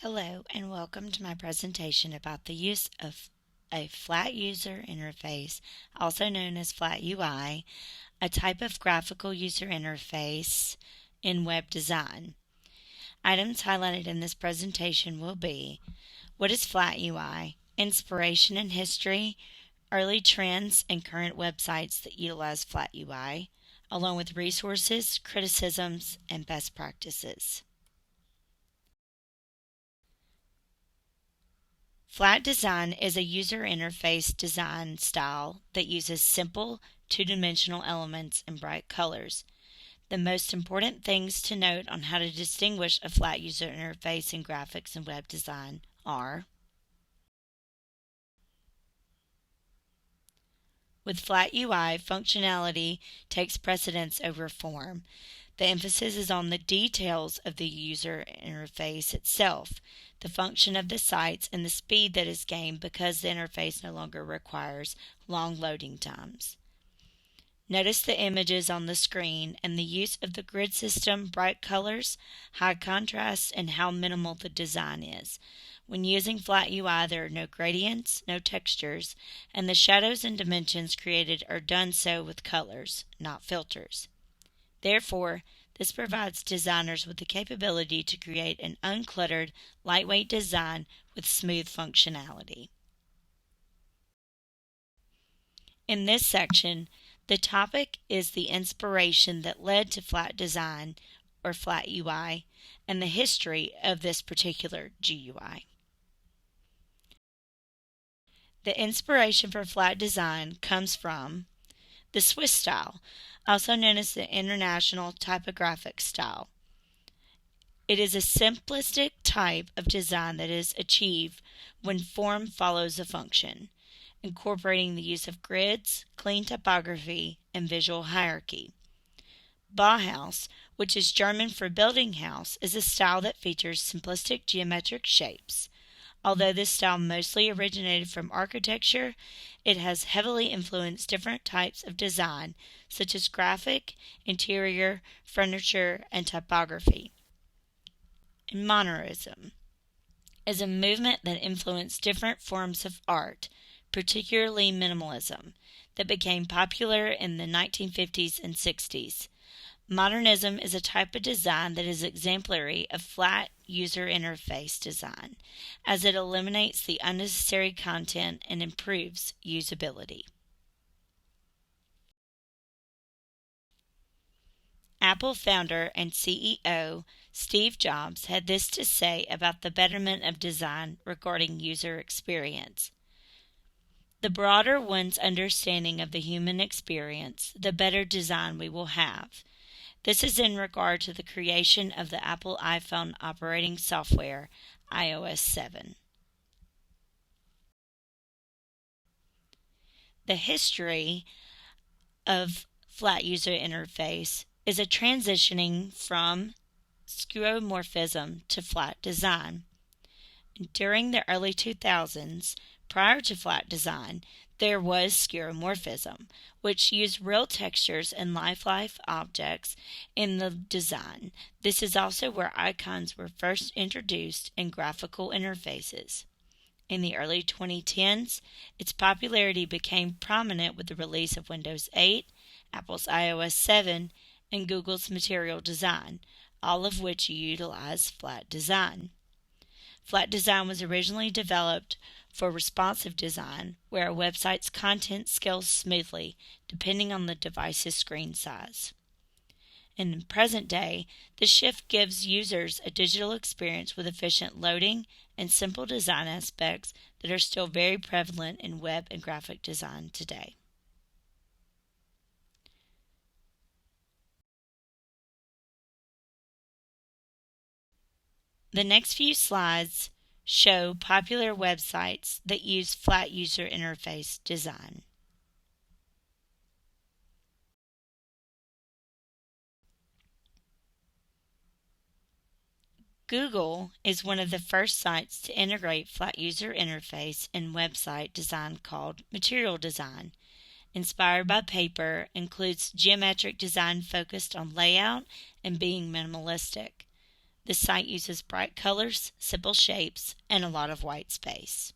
Hello and welcome to my presentation about the use of a flat user interface, also known as Flat UI, a type of graphical user interface in web design. Items highlighted in this presentation will be: what is Flat UI, inspiration and history, early trends and current websites that utilize Flat UI, along with resources, criticisms, and best practices. Flat design is a user interface design style that uses simple, two-dimensional elements and bright colors. The most important things to note on how to distinguish a flat user interface in graphics and web design are: with Flat UI, functionality takes precedence over form. The emphasis is on the details of the user interface itself, the function of the sites, and the speed that is gained because the interface no longer requires long loading times. Notice the images on the screen and the use of the grid system, bright colors, high contrast, and how minimal the design is. When using Flat UI, there are no gradients, no textures, and the shadows and dimensions created are done so with colors, not filters. Therefore, this provides designers with the capability to create an uncluttered, lightweight design with smooth functionality. In this section, the topic is the inspiration that led to flat design, or Flat UI, and the history of this particular GUI. The inspiration for flat design comes from the Swiss style, also known as the International Typographic style. It is a simplistic type of design that is achieved when form follows a function, incorporating the use of grids, clean typography, and visual hierarchy. Bauhaus, which is German for building house, is a style that features simplistic geometric shapes. Although this style mostly originated from architecture, it has heavily influenced different types of design, such as graphic, interior, furniture, and typography. And Modernism is a movement that influenced different forms of art, particularly minimalism, that became popular in the 1950s and 60s. Modernism is a type of design that is exemplary of flat user interface design, as it eliminates the unnecessary content and improves usability. Apple founder and CEO Steve Jobs had this to say about the betterment of design regarding user experience. The broader one's understanding of the human experience, the better design we will have. This is in regard to the creation of the Apple iPhone operating software, iOS 7. The history of flat user interface is a transitioning from skeuomorphism to flat design. During the early 2000s, prior to flat design, there was skeuomorphism, which used real textures and lifelike objects in the design. This is also where icons were first introduced in graphical interfaces. In the early 2010s, its popularity became prominent with the release of Windows 8, Apple's iOS 7, and Google's Material Design, all of which utilize flat design. Flat design was originally developed for responsive design, where a website's content scales smoothly depending on the device's screen size. In the present day, the shift gives users a digital experience with efficient loading and simple design aspects that are still very prevalent in web and graphic design today. The next few slides show popular websites that use flat user interface design. Google is one of the first sites to integrate flat user interface in website design called Material Design. Inspired by paper, includes geometric design focused on layout and being minimalistic. The site uses bright colors, simple shapes, and a lot of white space.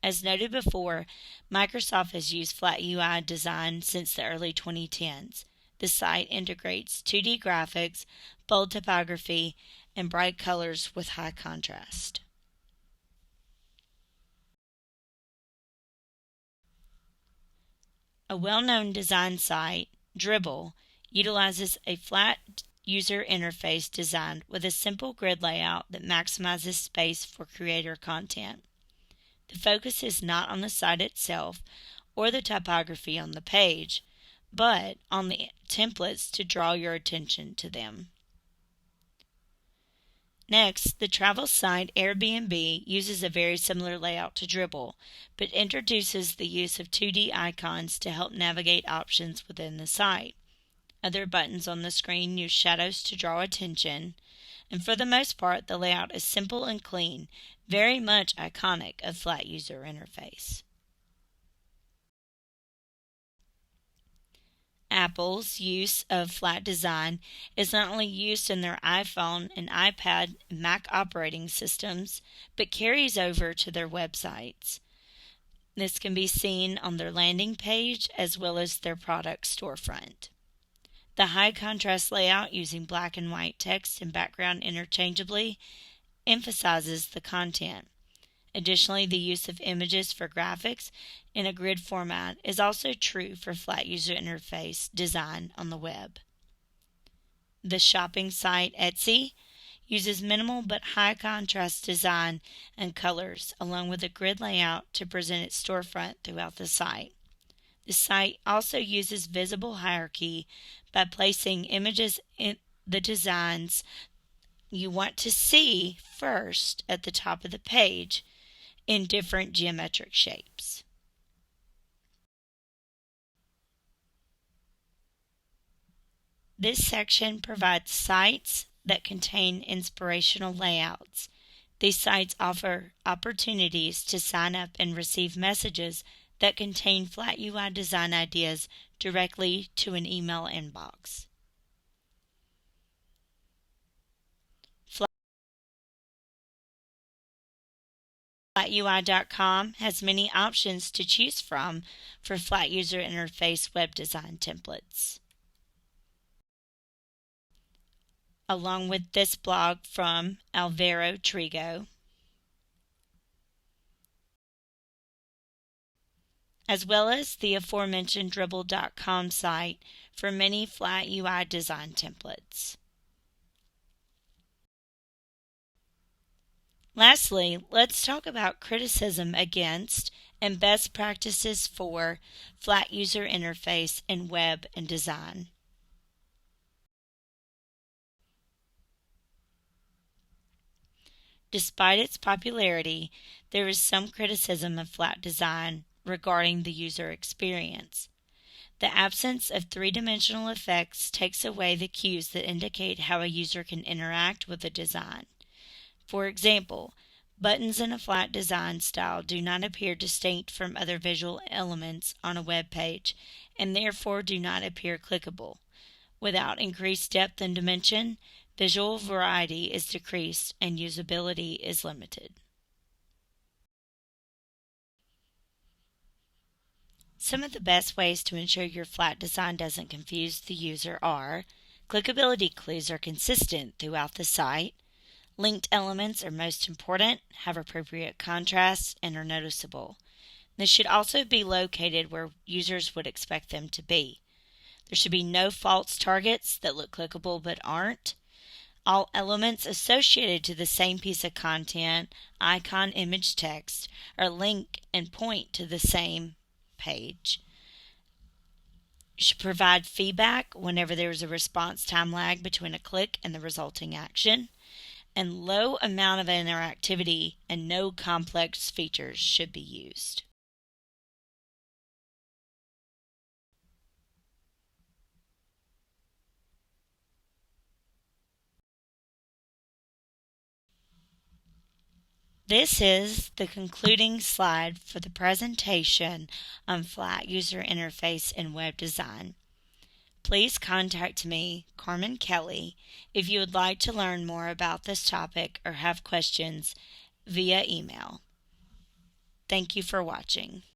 As noted before, Microsoft has used Flat UI design since the early 2010s. The site integrates 2D graphics, bold typography, and bright colors with high contrast. A well-known design site, Dribbble, utilizes a flat user interface designed with a simple grid layout that maximizes space for creator content. The focus is not on the site itself or the typography on the page, but on the templates to draw your attention to them. Next, the travel site Airbnb uses a very similar layout to Dribbble, but introduces the use of 2D icons to help navigate options within the site. Other buttons on the screen use shadows to draw attention, and for the most part, the layout is simple and clean, very much iconic of Flat User Interface. Apple's use of flat design is not only used in their iPhone and iPad and Mac operating systems, but carries over to their websites. This can be seen on their landing page as well as their product storefront. The high contrast layout using black and white text and background interchangeably emphasizes the content. Additionally, the use of images for graphics in a grid format is also true for flat user interface design on the web. The shopping site Etsy uses minimal but high contrast design and colors along with a grid layout to present its storefront throughout the site. The site also uses visible hierarchy by placing images in the designs you want to see first at the top of the page in different geometric shapes. This section provides sites that contain inspirational layouts. These sites offer opportunities to sign up and receive messages that contain Flat UI design ideas directly to an email inbox. FlatUI.com has many options to choose from for flat user interface web design templates. Along with this blog from Alvaro Trigo, as well as the aforementioned Dribbble.com site for many flat UI design templates. Lastly, let's talk about criticism against and best practices for flat user interface in web and design. Despite its popularity, there is some criticism of flat design regarding the user experience. The absence of three-dimensional effects takes away the cues that indicate how a user can interact with a design. For example, buttons in a flat design style do not appear distinct from other visual elements on a web page and therefore do not appear clickable. Without increased depth and dimension, visual variety is decreased and usability is limited. Some of the best ways to ensure your flat design doesn't confuse the user are: clickability clues are consistent throughout the site, linked elements are most important, have appropriate contrast, and are noticeable. They should also be located where users would expect them to be. There should be no false targets that look clickable but aren't. All elements associated to the same piece of content, icon, image, text, are linked and point to the same page. You should provide feedback whenever there is a response time lag between a click and the resulting action. And low amount of interactivity and no complex features should be used. This is the concluding slide for the presentation on flat user interface and web design. Please contact me, Carmen Kelly, if you would like to learn more about this topic or have questions via email. Thank you for watching.